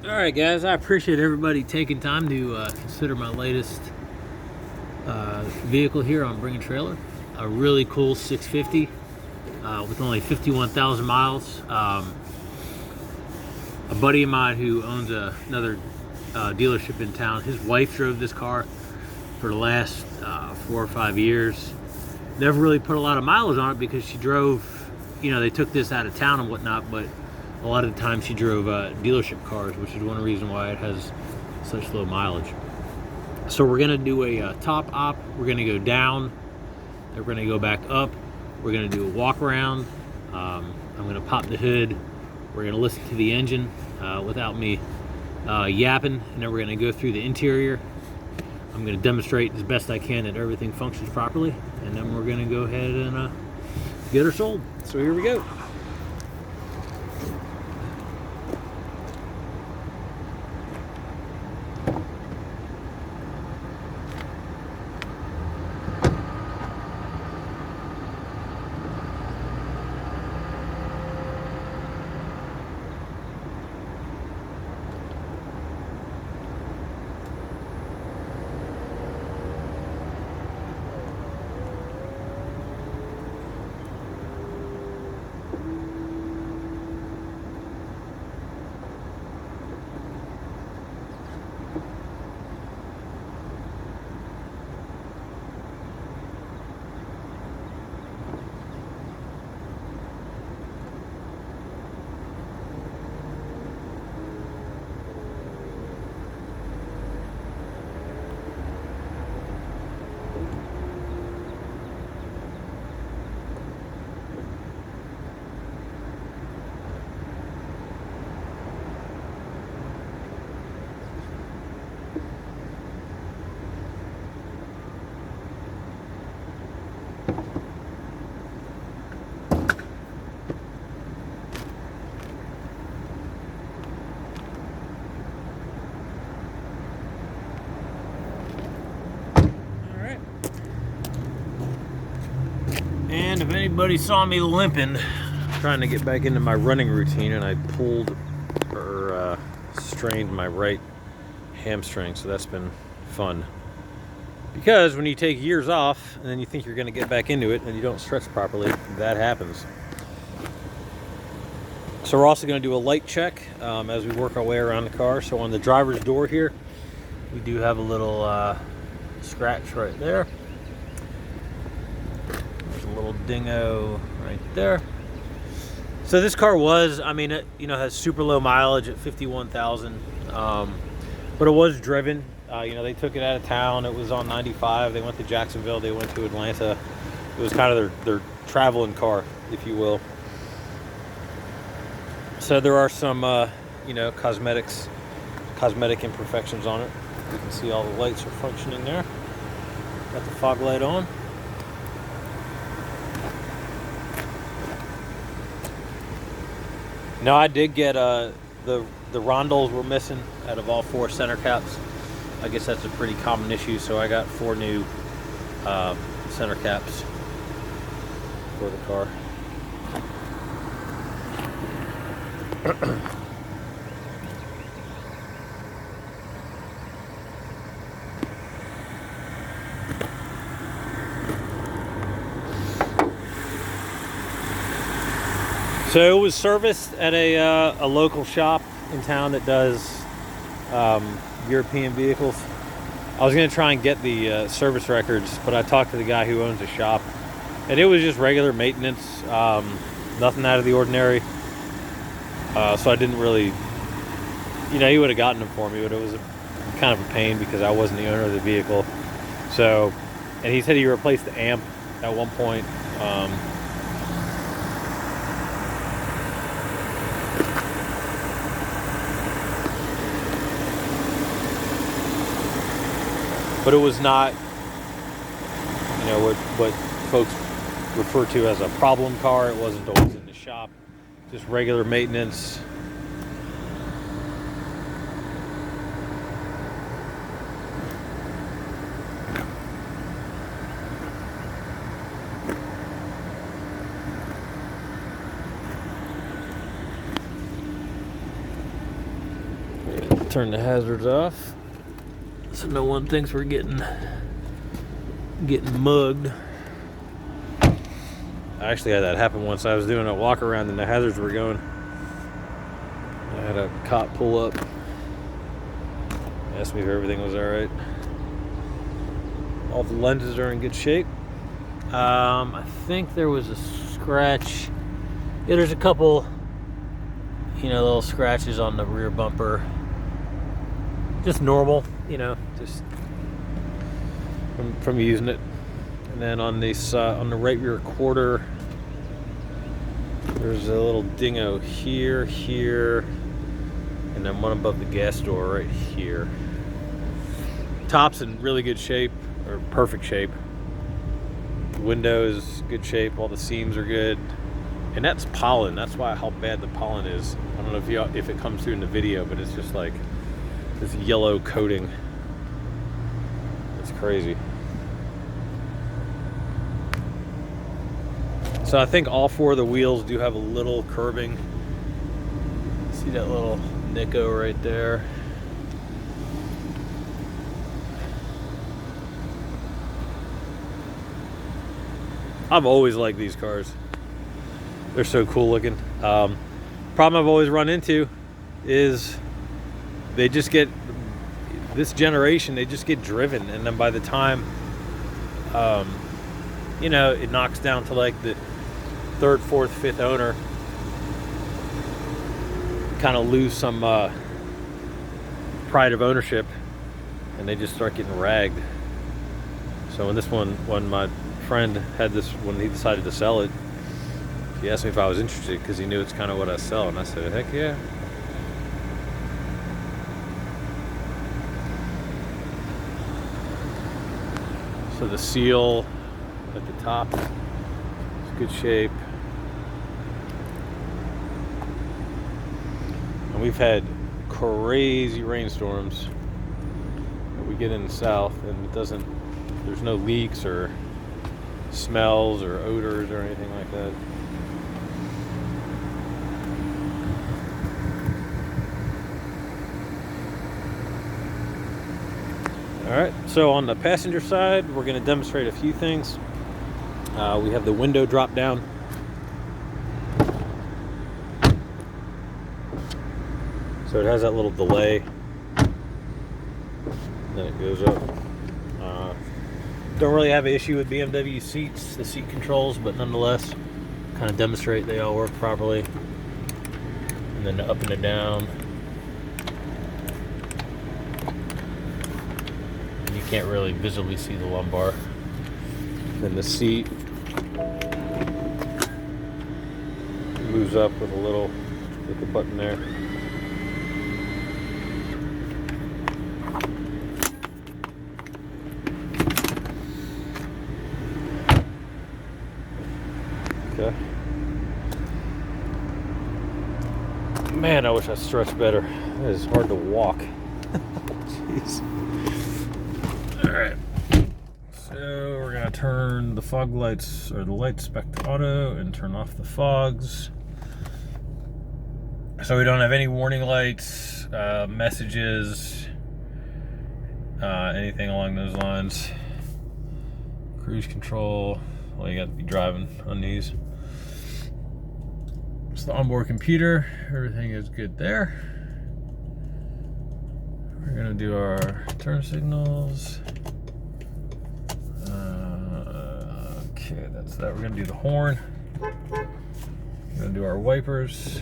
All right, guys, I appreciate everybody taking time to consider my latest vehicle here on Bring a Trailer. A really cool 650 with only 51,000 miles. A buddy of mine who owns another dealership in town, his wife drove this car for the last 4 or 5 years. Never really put a lot of mileage on it because she drove, they took this out of town and whatnot, but a lot of the time she drove dealership cars, which is one reason why it has such low mileage. So we're gonna do a top op, we're gonna go down, then we're gonna go back up, we're gonna do a walk around, I'm gonna pop the hood, we're gonna listen to the engine without me yapping, and then we're gonna go through the interior. I'm gonna demonstrate as best I can that everything functions properly, and then we're gonna go ahead and get her sold. So here we go. And if anybody saw me limping, trying to get back into my running routine, and I pulled or strained my right hamstring, so that's been fun. Because when you take years off and then you think you're going to get back into it and you don't stretch properly, that happens. So we're also going to do a light check as we work our way around the car. So on the driver's door here, we do have a little scratch right there. Little dingo right there. So this car was, it has super low mileage at 51,000, but it was driven. They took it out of town. It was on 95. They went to Jacksonville. They went to Atlanta. It was kind of their traveling car, if you will. So there are some cosmetic imperfections on it. You can see all the lights are functioning there. Got the fog light on. No, I did get the rondels were missing out of all 4 center caps. I guess that's a pretty common issue, so I got 4 new center caps for the car. So it was serviced at a local shop in town that does European vehicles. I was going to try and get the service records, but I talked to the guy who owns the shop, and it was just regular maintenance, nothing out of the ordinary. So I didn't really, he would have gotten them for me, but it was kind of a pain because I wasn't the owner of the vehicle. So, and he said he replaced the amp at one point. But it was not, what folks refer to as a problem car. It wasn't always in the shop, just regular maintenance. Turn the hazards off so no one thinks we're getting mugged. I actually had that happen once. I was doing a walk around and the hazards were going. I had a cop pull up, asked me if everything was alright. All the lenses are in good shape. I think there was a scratch. Yeah, there's a couple, little scratches on the rear bumper. Just normal, just from using it. And then on this on the right rear quarter, there's a little dingo here, and then one above the gas door right here. Top's in really good shape, or perfect shape. The window is good shape. All the seams are good, and that's pollen. That's how bad the pollen is. I don't know if it comes through in the video, but it's just like this yellow coating. It's crazy. So I think all four of the wheels do have a little curbing. See that little nicko right there? I've always liked these cars. They're so cool looking. Problem I've always run into is they just get, this generation, they just get driven, and then by the time it knocks down to like the third, fourth, fifth owner, kind of lose some pride of ownership, and they just start getting ragged. So when my friend had this, when he decided to sell it, he asked me if I was interested because he knew it's kind of what I sell, and I said, heck yeah. So the seal at the top is good shape. And we've had crazy rainstorms that we get in the south, and there's no leaks or smells or odors or anything like that. Alright, so on the passenger side, we're going to demonstrate a few things. We have the window drop down. So it has that little delay. Then it goes up. Don't really have an issue with BMW seats, the seat controls, but nonetheless, kind of demonstrate they all work properly. And then the up and the down. And you can't really visibly see the lumbar. Then the seat moves up with the button there. Okay. Man, I wish I stretched better. It is hard to walk. Jeez. Alright. So we're going to turn the fog lights, or the lights, back to auto and turn off the fogs. So we don't have any warning lights, messages, anything along those lines. Cruise control. Well, you got to be driving on these. It's the onboard computer. Everything is good there. We're gonna do our turn signals. Okay, that's that. We're gonna do the horn. We're gonna do our wipers.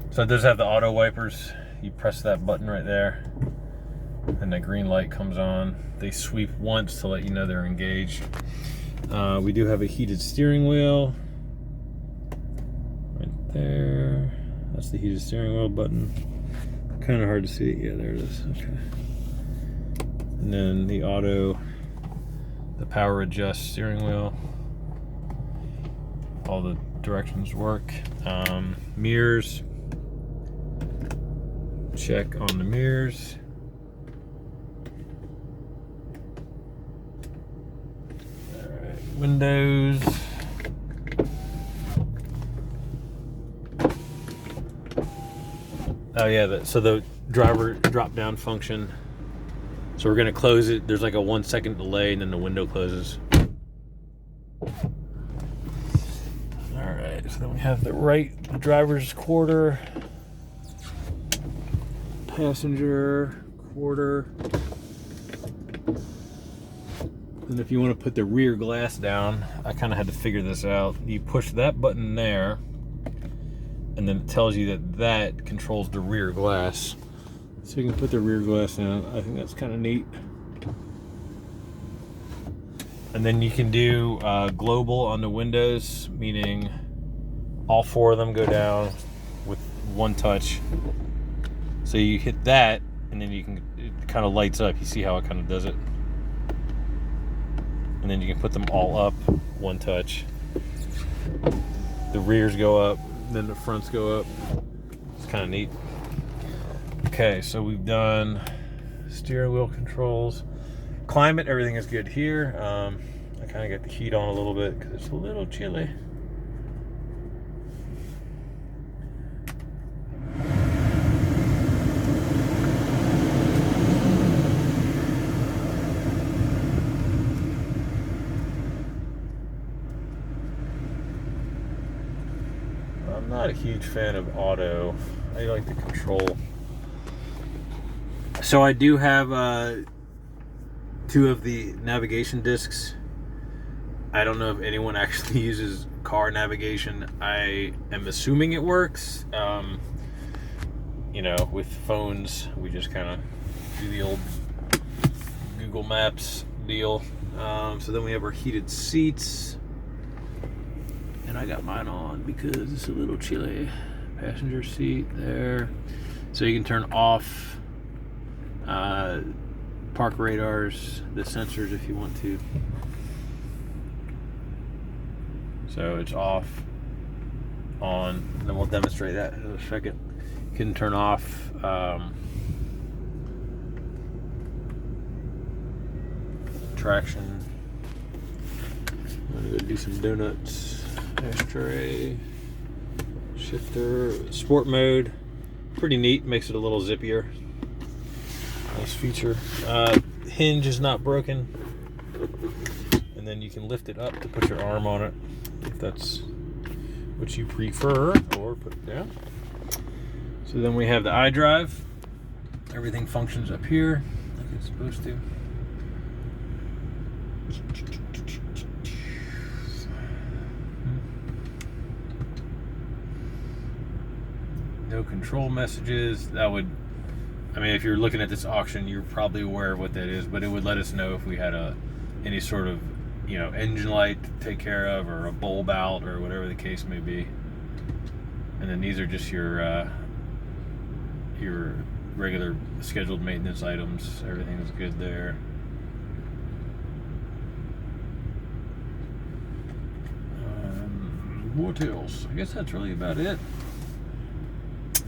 So it does have the auto wipers. You press that button right there, and the green light comes on. They sweep once to let you know they're engaged. We do have a heated steering wheel right there. That's the heated steering wheel button. Kind of hard to see. Yeah, there it is. Okay. And then the auto, the power adjust steering wheel. All the directions work. Mirrors. Check on the mirrors. Windows. Oh yeah, so the driver drop down function. So we're gonna close it. There's like a 1 second delay, and then the window closes. All right. So then we have the driver's quarter, passenger quarter. And if you want to put the rear glass down, I kind of had to figure this out. You push that button there, and then it tells you that controls the rear glass. So you can put the rear glass down. I think that's kind of neat. And then you can do global on the windows, meaning all 4 of them go down with one touch. So you hit that, and then it kind of lights up. You see how it kind of does it? And then you can put them all up, one touch. The rears go up, then the fronts go up. It's kind of neat. Okay, so we've done steering wheel controls. Climate, everything is good here. I kind of got the heat on a little bit because it's a little chilly. I'm not a huge fan of auto. I like the control. So I do have 2 of the navigation discs. I don't know if anyone actually uses car navigation. I am assuming it works. You know, with phones, we just kind of do the old Google Maps deal. So then we have our heated seats. And I got mine on because it's a little chilly. Passenger seat there. So you can turn off park radars, the sensors if you want to. So it's off, on, and then we'll demonstrate that in a second. You can turn off traction. I'm gonna go do some donuts. Ashtray, shifter, sport mode. Pretty neat, makes it a little zippier. Nice feature. Hinge is not broken. And then you can lift it up to put your arm on it if that's what you prefer, or put it down. So then we have the iDrive. Everything functions up here like it's supposed to. No control messages. That would, I mean, if you're looking at this auction, you're probably aware of what that is, but it would let us know if we had any sort of, you know, engine light to take care of, or a bulb out, or whatever the case may be. And then these are just your regular scheduled maintenance items. Everything is good there. What else? I guess that's really about it.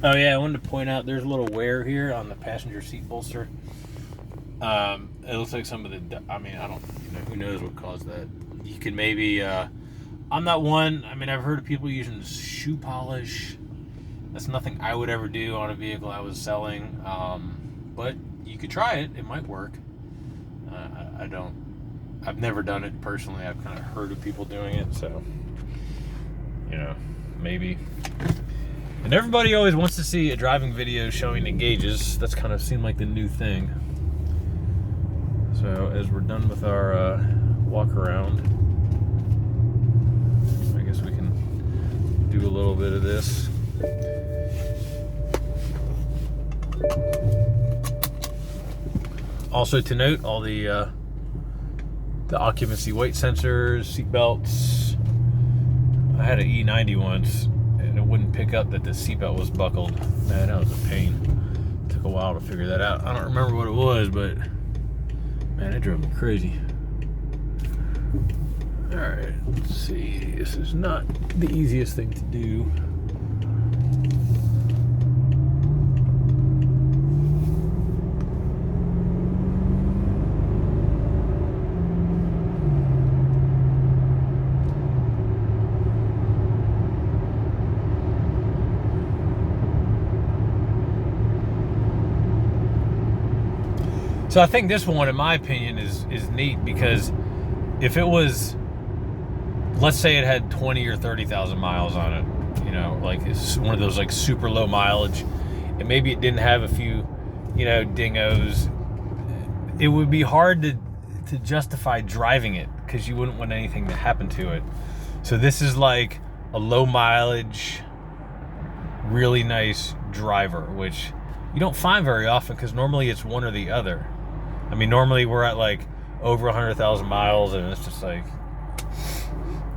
Oh yeah, I wanted to point out there's a little wear here on the passenger seat bolster. It looks like some of the, I mean, I don't, you know, who knows what caused that. You can maybe, I'm not one, I mean, I've heard of people using shoe polish. That's nothing I would ever do on a vehicle I was selling. But you could try it, it might work. I've never done it personally. I've kind of heard of people doing it, so, you know, maybe. And everybody always wants to see a driving video showing the gauges. That's kind of seemed like the new thing. So as we're done with our walk around, I guess we can do a little bit of this. Also to note, all the occupancy weight sensors, seat belts. I had an E90 once, and it wouldn't pick up that the seatbelt was buckled. Man, that was a pain. Took a while to figure that out. I don't remember what it was, but man, it drove me crazy. All right, let's see. This is not the easiest thing to do. So I think this one, in my opinion, is neat because if it was, let's say it had 20 or 30,000 miles on it, you know, like it's one of those like super low mileage, and maybe it didn't have a few, you know, dingos, it would be hard to justify driving it because you wouldn't want anything to happen to it. So this is like a low mileage, really nice driver, which you don't find very often because normally it's one or the other. I mean, normally we're at like over 100,000 miles and it's just like,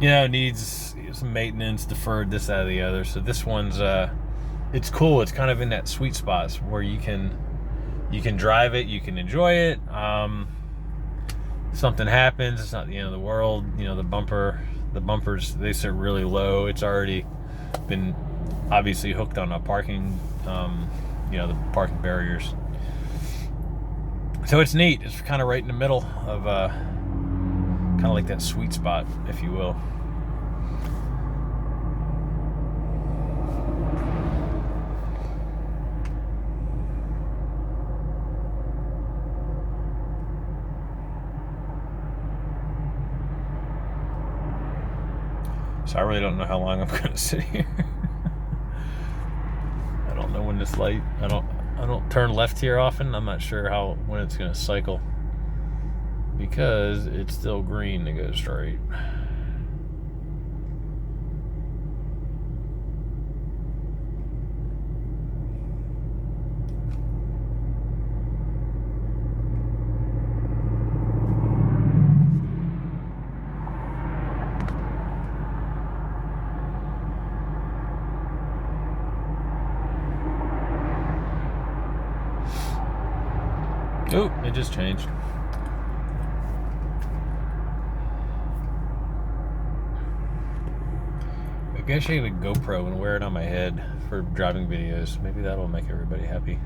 you know, needs some maintenance, deferred, this, that, or the other. So this one's, it's cool. It's kind of in that sweet spot where you can drive it, you can enjoy it. Something happens, it's not the end of the world. You know, the bumpers, they sit really low. It's already been obviously hooked on a parking, you know, the parking barriers. So it's neat. It's kind of right in the middle of kind of like that sweet spot, if you will. So I really don't know how long I'm going to sit here. I don't know when this light, I don't turn left here often. I'm not sure when it's going to cycle because it's still green to go straight. Oh, it just changed. Maybe I should get a GoPro and wear it on my head for driving videos. Maybe that'll make everybody happy.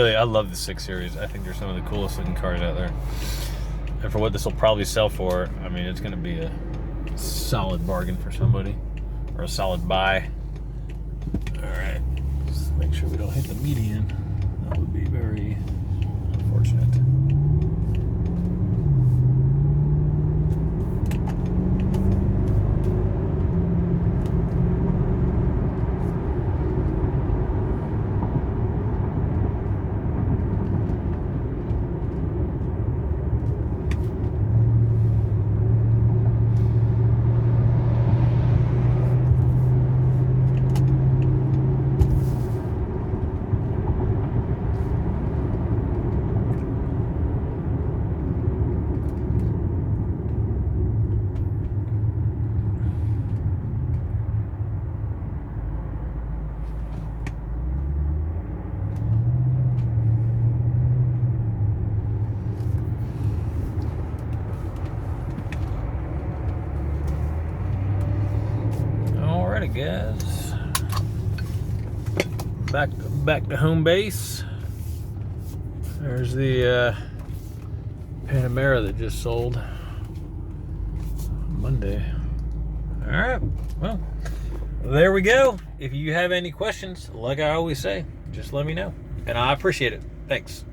I love the 6 Series. I think they're some of the coolest looking cars out there. And for what this will probably sell for, I mean, it's going to be a solid bargain for somebody, or a solid buy. All right, just make sure we don't hit the median. That would be very unfortunate. Guys, back to home base. There's the Panamera that just sold Monday. All right, well, there we go. If you have any questions, like I always say, just let me know, and I appreciate it. Thanks.